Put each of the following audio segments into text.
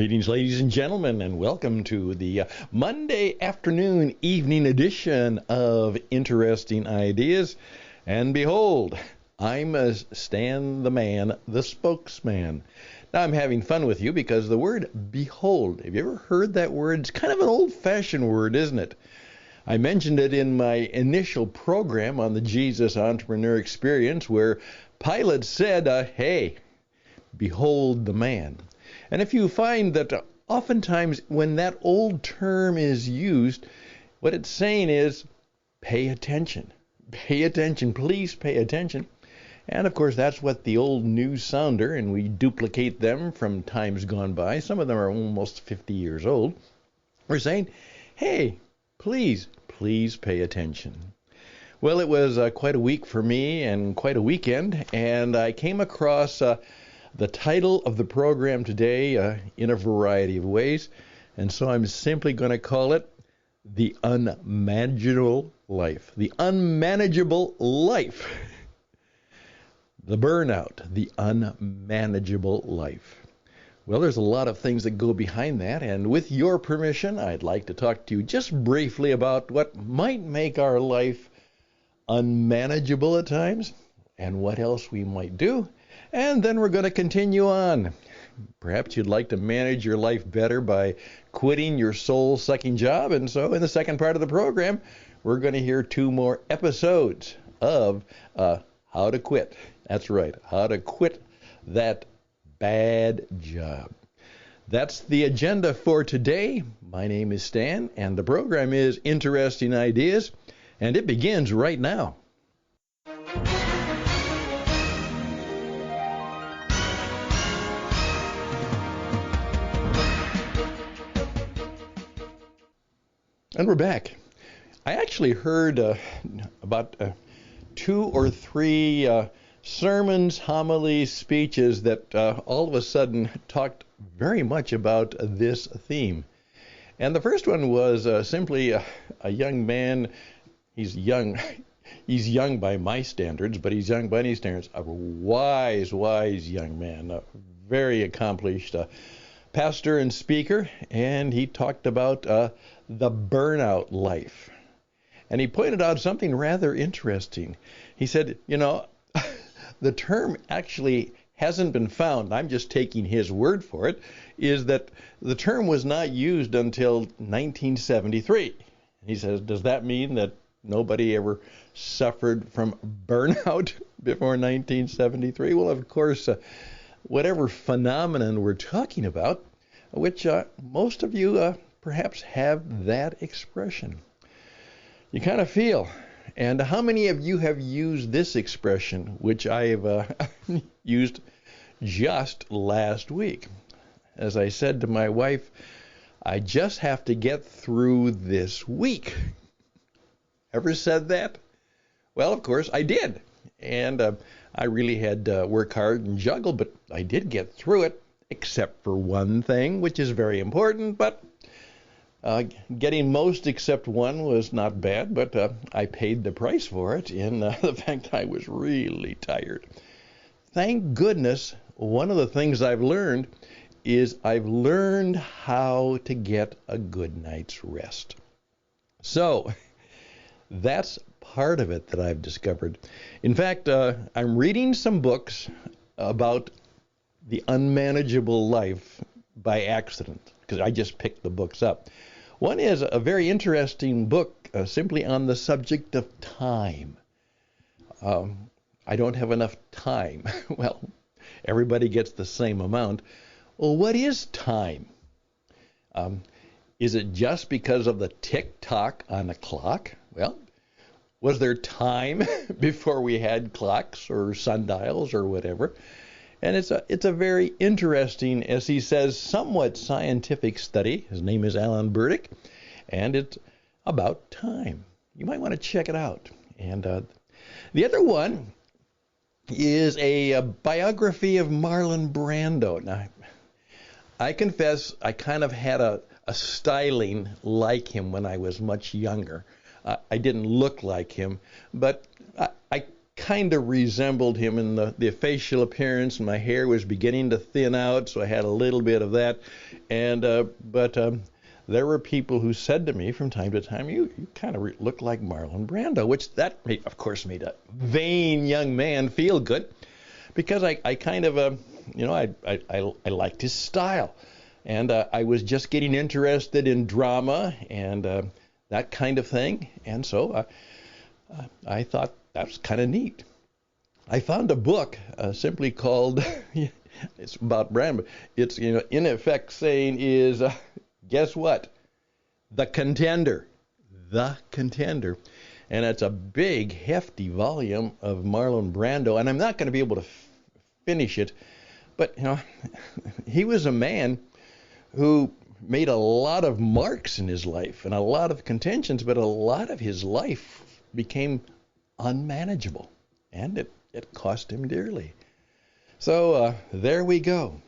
Greetings, ladies and gentlemen, and welcome to the Monday afternoon evening edition of Interesting Ideas. And behold, I'm Stan the man, the spokesman. Now I'm having fun with you because the word behold, have you ever heard that word? It's kind of an old-fashioned word, isn't it? I mentioned it in my initial program on the Jesus Entrepreneur Experience where Pilate said, hey, behold the man. And if you find that oftentimes when that old term is used, what it's saying is, pay attention. Pay attention. Please pay attention. And of course, that's what the old news sounder, and we duplicate them from times gone by. Some of them are almost 50 years old. We're saying, hey, please pay attention. Well, it was quite a week for me and quite a weekend, and I came across the title of the program today in a variety of ways, and so I'm simply going to call it The Unmanageable Life. The Unmanageable Life. The burnout, the unmanageable life. Well, there's a lot of things that go behind that, and with your permission, I'd like to talk to you just briefly about what might make our life unmanageable at times, and what else we might do. And then we're going to continue on. Perhaps you'd like to manage your life better by quitting your soul-sucking job. And so in the second part of the program, we're going to hear 2 more episodes of how to quit. That's right, how to quit that bad job. That's the agenda for today. My name is Stan, and the program is Interesting Ideas, and it begins right now. And we're back. I actually heard about 2 or 3 sermons, homilies, speeches that all of a sudden talked very much about this theme. And the first one was simply a young man. He's young. He's young by my standards, but he's young by any standards. A wise young man, a very accomplished pastor and speaker, and he talked about the burnout life. And he pointed out something rather interesting. He said, the term actually hasn't been found. I'm just taking his word for it, is that the term was not used until 1973. He says, does that mean that nobody ever suffered from burnout before 1973? Well, of course, whatever phenomenon we're talking about, which most of you perhaps have that expression. You kind of feel. And how many of you have used this expression, which I've used just last week? As I said to my wife, I just have to get through this week. Ever said that? Well, of course, I did. And I really had to work hard and juggle, but I did get through it, except for one thing, which is very important, but getting most except one was not bad, but I paid the price for it in the fact I was really tired. Thank goodness, one of the things I've learned is I've learned how to get a good night's rest. So that's part of it that I've discovered. In fact, I'm reading some books about the unmanageable life by accident, because I just picked the books up. One is a very interesting book simply on the subject of time. I don't have enough time. Well, everybody gets the same amount. Well, what is time? Is it just because of the tick-tock on the clock? Well, was there time before we had clocks or sundials or whatever? And it's a very interesting, as he says, somewhat scientific study. His name is Alan Burdick, and it's about time. You might want to check it out. And the other one is a biography of Marlon Brando. Now, I confess I kind of had a styling like him when I was much younger. I didn't look like him, but I kind of resembled him in the facial appearance, and my hair was beginning to thin out, so I had a little bit of that. And but there were people who said to me from time to time, you kind of look like Marlon Brando, which that made, of course, made a vain young man feel good, because I kind of I liked his style, and I was just getting interested in drama and that kind of thing, and so I thought that was kind of neat. I found a book simply called, it's about Brando. It's, in effect saying is, guess what? The Contender. The Contender. And it's a big, hefty volume of Marlon Brando, and I'm not going to be able to finish it, but, he was a man who made a lot of marks in his life and a lot of contentions, but a lot of his life became unmanageable, and it cost him dearly. So there we go.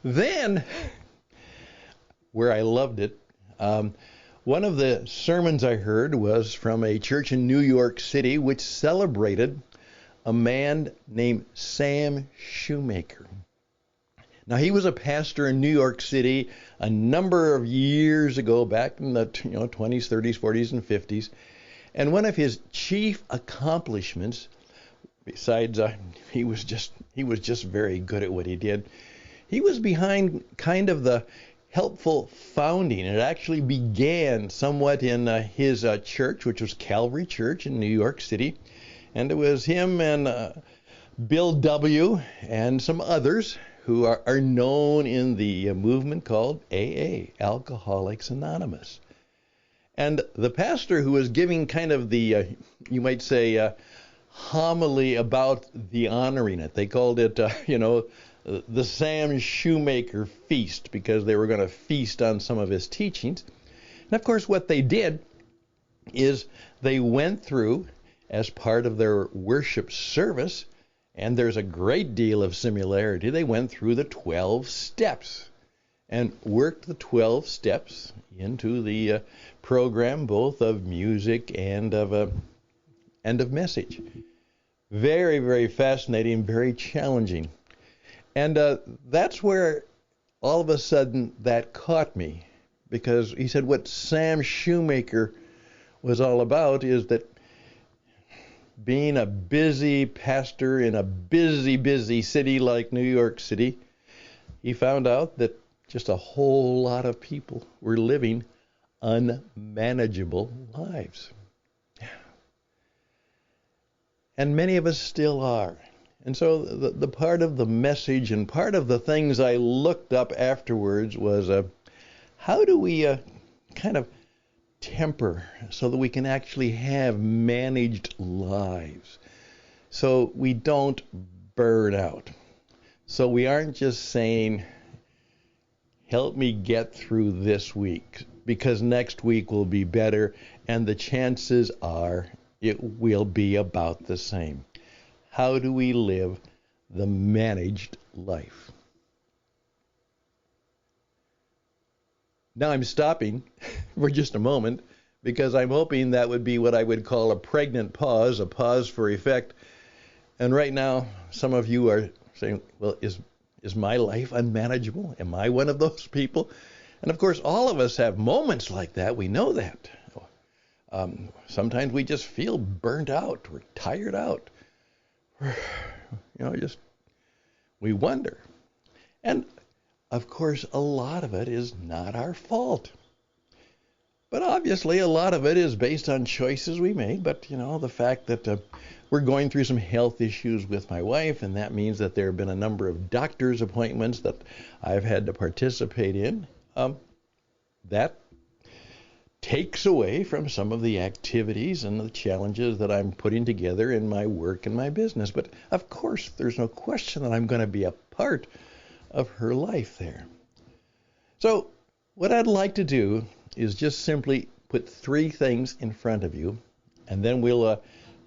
Then, where I loved it, one of the sermons I heard was from a church in New York City which celebrated a man named Sam Shoemaker. Now, he was a pastor in New York City a number of years ago, back in the 20s, 30s, 40s, and 50s. And one of his chief accomplishments, besides he was just very good at what he did, he was behind kind of the helpful founding. It actually began somewhat in his church, which was Calvary Church in New York City. And it was him and Bill W. and some others who are known in the movement called AA, Alcoholics Anonymous. And the pastor who was giving kind of the, you might say, homily about the honoring it. They called it, the Sam Shoemaker Feast, because they were going to feast on some of his teachings. And of course, what they did is they went through, as part of their worship service, and there's a great deal of similarity, they went through the 12 steps and worked the 12 steps into the program, both of music and of message. Very, very fascinating, very challenging. And that's where all of a sudden that caught me, because he said what Sam Shoemaker was all about is that being a busy pastor in a busy city like New York City, he found out that just a whole lot of people were living unmanageable lives. And many of us still are. And so the part of the message and part of the things I looked up afterwards was how do we kind of temper so that we can actually have managed lives, so we don't burn out. So we aren't just saying, help me get through this week, because next week will be better, and the chances are it will be about the same. How do we live the managed life? Now I'm stopping for just a moment, because I'm hoping that would be what I would call a pregnant pause, a pause for effect. And right now, some of you are saying, well, is my life unmanageable? Am I one of those people? And of course, all of us have moments like that. We know that. Sometimes we just feel burnt out. We're tired out. We wonder. And of course, a lot of it is not our fault. But obviously, a lot of it is based on choices we made. But, the fact that we're going through some health issues with my wife, and that means that there have been a number of doctor's appointments that I've had to participate in, that takes away from some of the activities and the challenges that I'm putting together in my work and my business. But, of course, there's no question that I'm going to be a part of her life there. So what I'd like to do is just simply put three things in front of you, and then we'll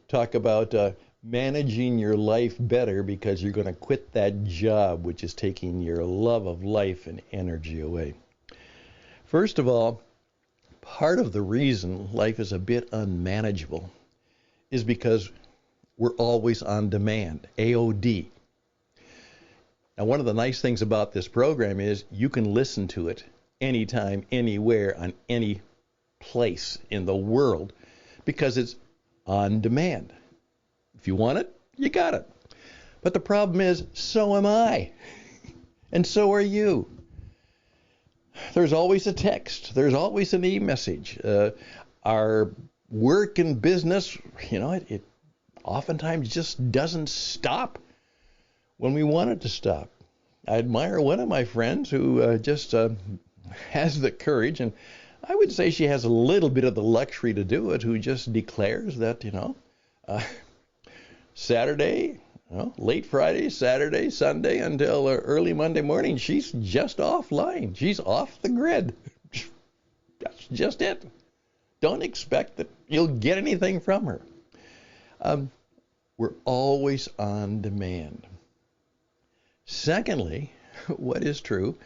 talk about managing your life better, because you're going to quit that job which is taking your love of life and energy away. First of all, part of the reason life is a bit unmanageable is because we're always on demand, AOD. Now, one of the nice things about this program is you can listen to it anytime, anywhere, on any place in the world because it's on demand. If you want it, you got it. But the problem is, so am I. And so are you. There's always a text. There's always an e-message. Our work and business, it oftentimes just doesn't stop when we want it to stop. I admire one of my friends who just has the courage, and I would say she has a little bit of the luxury to do it, who just declares that, Saturday, late Friday, Saturday, Sunday, until early Monday morning, she's just offline. She's off the grid. That's just it. Don't expect that you'll get anything from her. We're always on demand. Secondly, what is true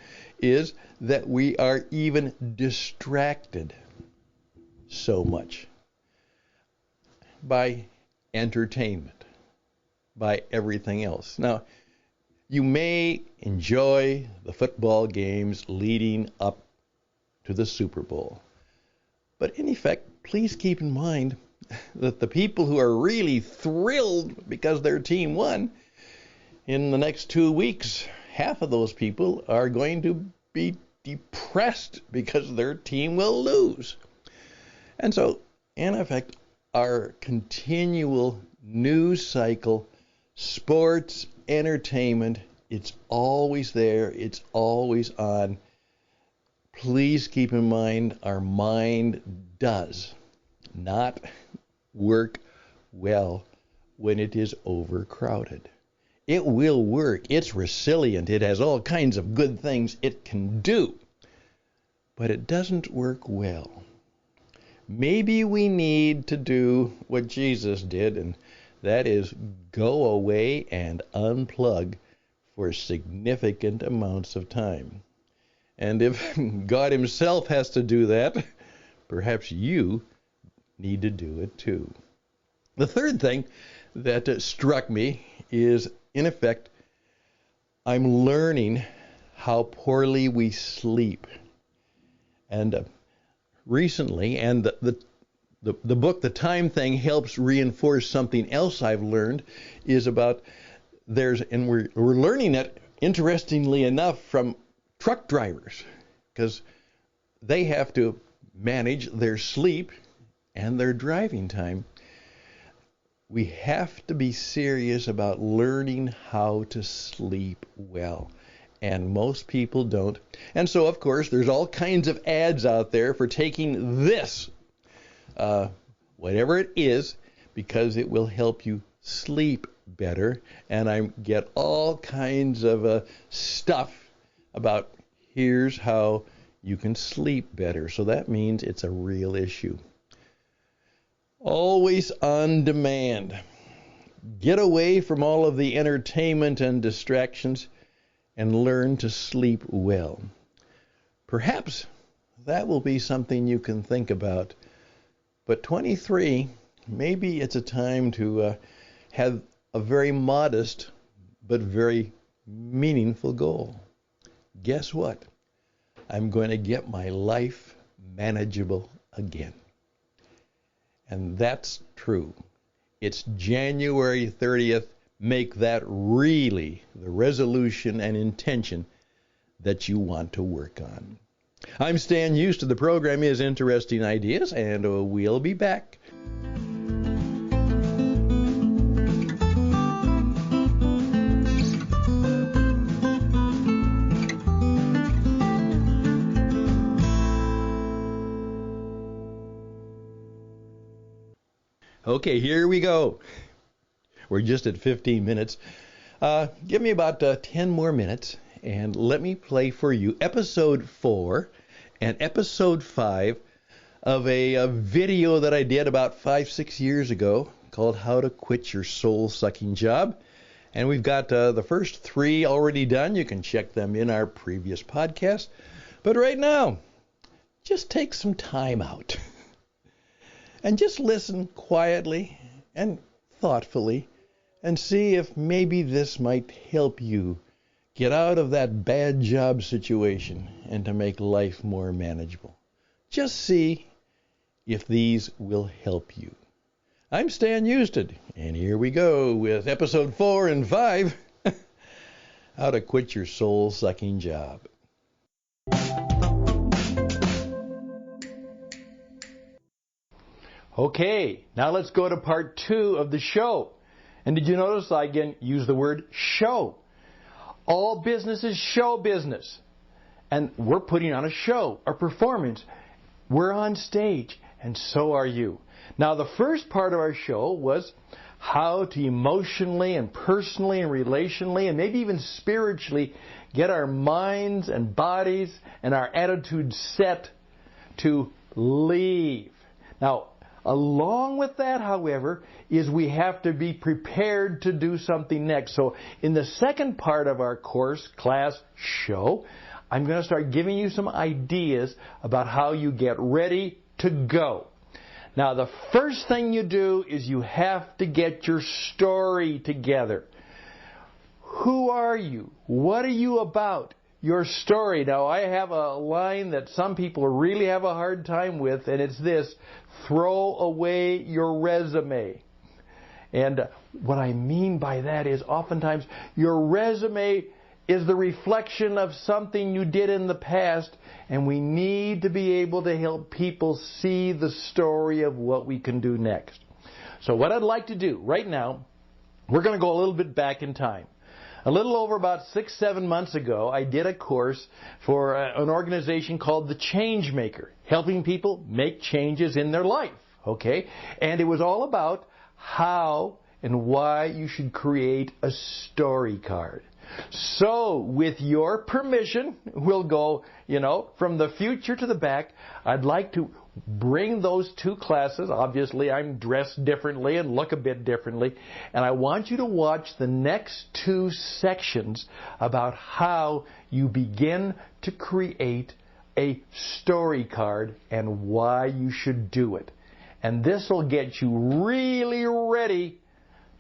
is that we are even distracted so much by entertainment, by everything else. Now, you may enjoy the football games leading up to the Super Bowl, but in effect, please keep in mind that the people who are really thrilled because their team won, in the next 2 weeks, half of those people are going to be depressed because their team will lose. And so, in effect, our continual news cycle, sports, entertainment, it's always there, it's always on. Please keep in mind our mind does not work well when it is overcrowded. It will work. It's resilient. It has all kinds of good things it can do. But it doesn't work well. Maybe we need to do what Jesus did, and that is go away and unplug for significant amounts of time. And if God himself has to do that, perhaps you need to do it too. The third thing that struck me is, in effect, I'm learning how poorly we sleep. And recently, and the book, The Time Thing, helps reinforce something else I've learned, is about we're learning it, interestingly enough, from truck drivers, because they have to manage their sleep and their driving time. We have to be serious about learning how to sleep well. And most people don't. And so, of course, there's all kinds of ads out there for taking this, whatever it is, because it will help you sleep better. And I get all kinds of stuff about here's how you can sleep better. So that means it's a real issue. Always on demand. Get away from all of the entertainment and distractions and learn to sleep well. Perhaps that will be something you can think about. But 23, maybe it's a time to have a very modest but very meaningful goal. Guess what? I'm going to get my life manageable again. And that's true. It's January 30th. Make that really the resolution and intention that you want to work on. I'm Stan Houston. The program is Interesting Ideas, and we'll be back. Okay, here we go. We're just at 15 minutes. Give me about 10 more minutes, and let me play for you episode 4 and episode 5 of a video that I did about 5-6 years ago called How to Quit Your Soul-Sucking Job. And we've got the first 3 already done. You can check them in our previous podcast. But right now, just take some time out and just listen quietly and thoughtfully and see if maybe this might help you get out of that bad job situation and to make life more manageable. Just see if these will help you. I'm Stan Houston, and here we go with episode 4 and 5, How to Quit Your Soul-Sucking Job. Okay, now let's go to part 2 of the show. And did you notice I again use the word show? All business is show business. And we're putting on a show, a performance. We're on stage, and so are you. Now, the first part of our show was how to emotionally and personally and relationally and maybe even spiritually get our minds and bodies and our attitudes set to leave. Now, along with that, however, is we have to be prepared to do something next. So in the second part of our course, class, show, I'm going to start giving you some ideas about how you get ready to go. Now, the first thing you do is you have to get your story together. Who are you? What are you about? Your story. Now, I have a line that some people really have a hard time with, and it's this: throw away your resume. And what I mean by that is oftentimes your resume is the reflection of something you did in the past, and we need to be able to help people see the story of what we can do next. So what I'd like to do right now, we're going to go a little bit back in time. A little over about 6-7 months ago, I did a course for an organization called The Change Maker, helping people make changes in their life, okay? And it was all about how and why you should create a story card. So, with your permission, we'll go, from the future to the back. I'd like to bring those 2 classes. Obviously, I'm dressed differently and look a bit differently. And I want you to watch the next 2 sections about how you begin to create a story card and why you should do it. And this will get you really ready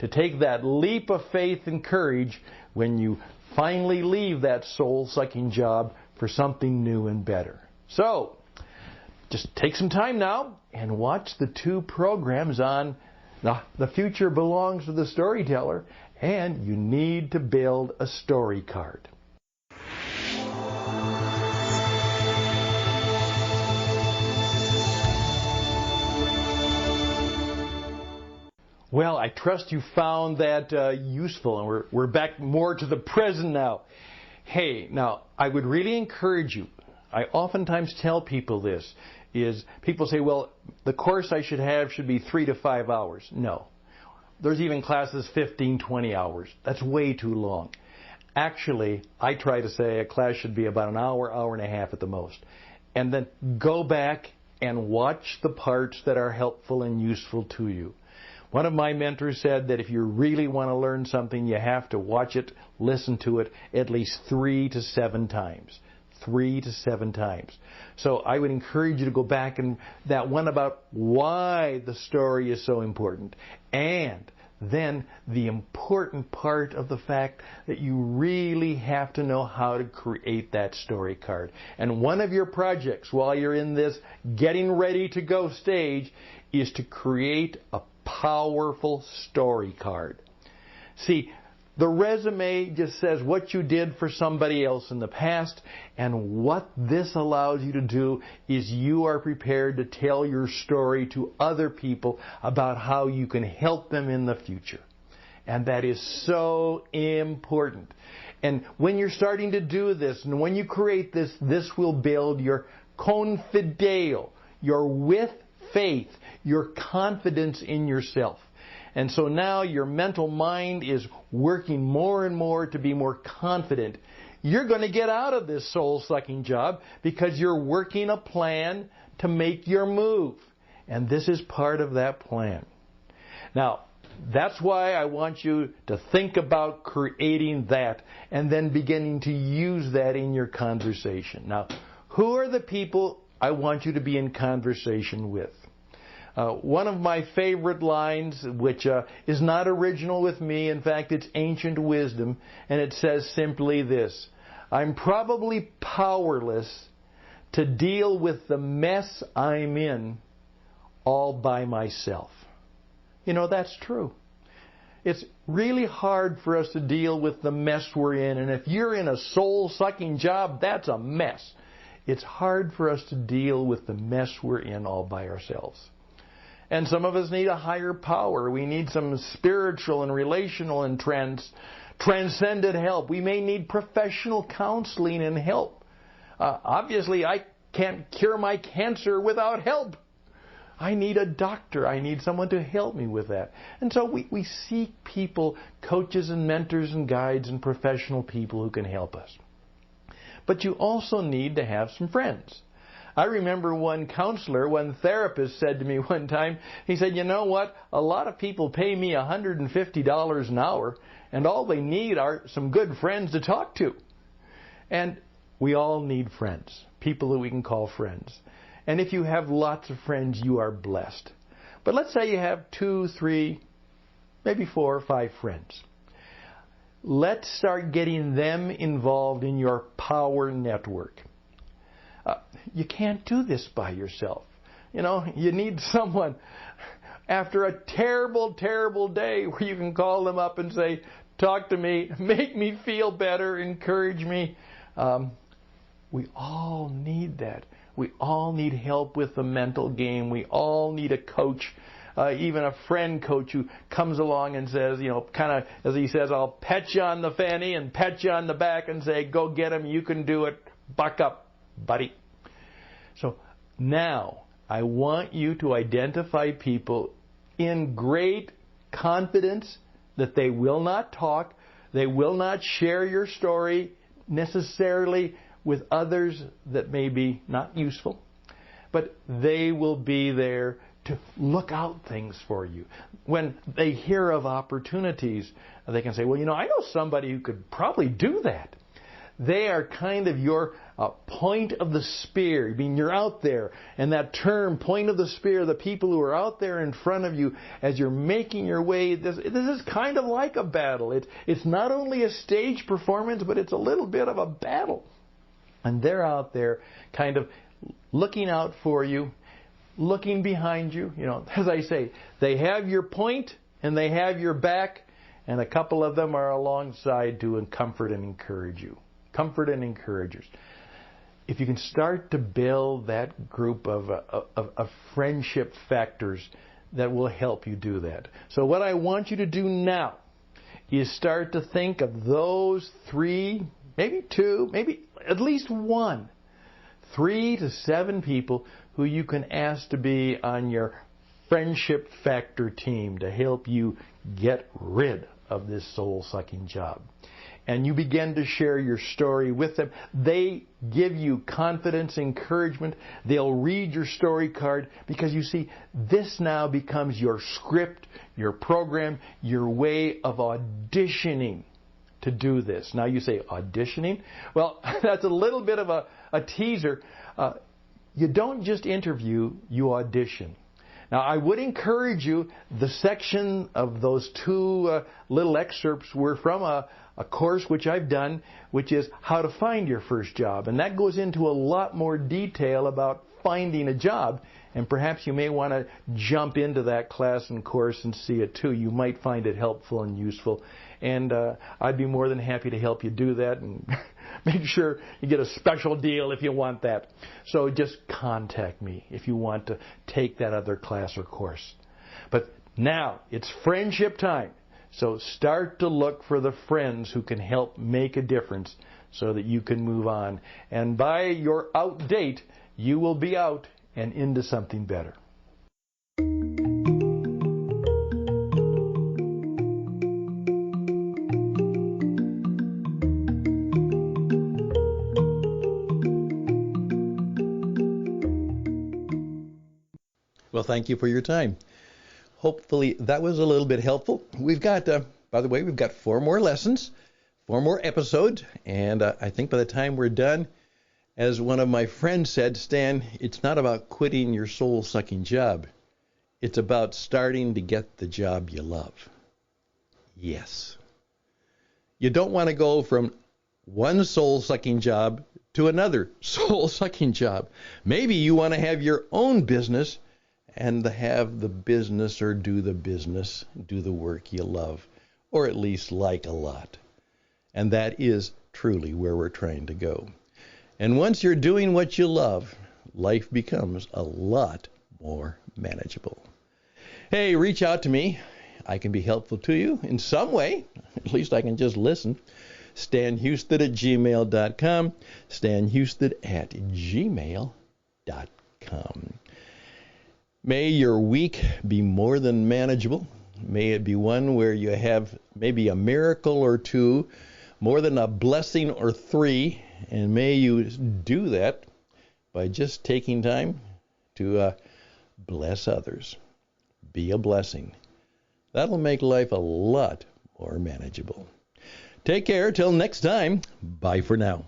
to take that leap of faith and courage when you finally leave that soul-sucking job for something new and better. So, just take some time now and watch the 2 programs on The Future Belongs to the Storyteller, and you need to build a story card. Well, I trust you found that useful, and we're back more to the present now. Hey, now, I would really encourage you. I oftentimes tell people this, is people say, well, the course I should have should be 3 to 5 hours. No. There's even classes 15, 20 hours. That's way too long. Actually, I try to say a class should be about an hour, hour and a half at the most. And then go back and watch the parts that are helpful and useful to you. One of my mentors said that if you really want to learn something, you have to watch it, listen to it at least 3 to 7 times. 3 to 7 times. So I would encourage you to go back and that one about why the story is so important. And then the important part of the fact that you really have to know how to create that story card. And one of your projects while you're in this getting ready to go stage is to create a powerful story card. See, the resume just says what you did for somebody else in the past, and what this allows you to do is you are prepared to tell your story to other people about how you can help them in the future. And that is so important. And when you're starting to do this, and when you create this, this will build your confideo, your with faith, your confidence in yourself. And so now your mental mind is working more and more to be more confident. You're going to get out of this soul-sucking job because you're working a plan to make your move. And this is part of that plan. Now, that's why I want you to think about creating that and then beginning to use that in your conversation. Now, who are the people I want you to be in conversation with? One of my favorite lines, which is not original with me, in fact, it's ancient wisdom, and it says simply this: I'm probably powerless to deal with the mess I'm in all by myself. You know, that's true. It's really hard for us to deal with the mess we're in, and if you're in a soul-sucking job, that's a mess. It's hard for us to deal with the mess we're in all by ourselves. And some of us need a higher power. We need some spiritual and relational and transcendent help. We may need professional counseling and help. Obviously, I can't cure my cancer without help. I need a doctor. I need someone to help me with that. And so we seek people, coaches and mentors and guides and professional people who can help us. But you also need to have some friends. I remember one therapist said to me one time, he said, you know what, a lot of people pay me $150 an hour, and all they need are some good friends to talk to. And we all need friends, people that we can call friends. And if you have lots of friends, you are blessed. But let's say you have 2, 3, maybe 4 or 5 friends. Let's start getting them involved in your power network. You can't do this by yourself. You know, you need someone after a terrible, terrible day where you can call them up and say, talk to me, make me feel better, encourage me. We all need that. We all need help with the mental game. We all need a coach, even a friend coach who comes along and says, you know, kind of, as he says, I'll pet you on the fanny and pet you on the back and say, go get him, you can do it, buck up, buddy. So now I want you to identify people in great confidence that they will not talk, they will not share your story necessarily with others that may be not useful, but they will be there to look out things for you. When they hear of opportunities, they can say, well, you know, I know somebody who could probably do that. They are kind of your point of the spear. I mean, you're out there, and that term, point of the spear, the people who are out there in front of you as you're making your way, this is kind of like a battle. It's not only a stage performance, but it's a little bit of a battle. And they're out there kind of looking out for you, looking behind you. You know, as I say, they have your point and they have your back, and a couple of them are alongside to comfort and encourage you. Comfort and encouragers. If you can start to build that group of friendship factors, that will help you do that. So what I want you to do now is start to think of those 3, maybe 2, maybe at least 1, 3 to 7 people who you can ask to be on your friendship factor team to help you get rid of this soul-sucking job. And you begin to share your story with them. They give you confidence, encouragement. They'll read your story card because, you see, this now becomes your script, your program, your way of auditioning to do this. Now you say, auditioning? Well, that's a little bit of a teaser. You don't just interview, you audition. Now, I would encourage you, the section of those 2 little excerpts were from a course which I've done, which is how to find your first job. And that goes into a lot more detail about finding a job. And perhaps you may want to jump into that class and course and see it too. You might find it helpful and useful. And I'd be more than happy to help you do that and make sure you get a special deal if you want that. So just contact me if you want to take that other class or course. But now it's friendship time. So start to look for the friends who can help make a difference so that you can move on. And by your out date, you will be out and into something better. Well, thank you for your time. Hopefully that was a little bit helpful. We've got, by the way, we've got 4 more lessons, 4 more episodes, and I think by the time we're done, as one of my friends said, Stan, it's not about quitting your soul-sucking job. It's about starting to get the job you love. Yes. You don't want to go from one soul-sucking job to another soul-sucking job. Maybe you want to have your own business and have the business or do the work you love, or at least like a lot. And that is truly where we're trying to go. And once you're doing what you love, life becomes a lot more manageable. Hey, reach out to me. I can be helpful to you in some way. At least I can just listen. StanHouston@gmail.com. StanHouston@gmail.com. May your week be more than manageable. May it be one where you have maybe a miracle or two, more than a blessing or three, and may you do that by just taking time to bless others. Be a blessing. That'll make life a lot more manageable. Take care. Till next time. Bye for now.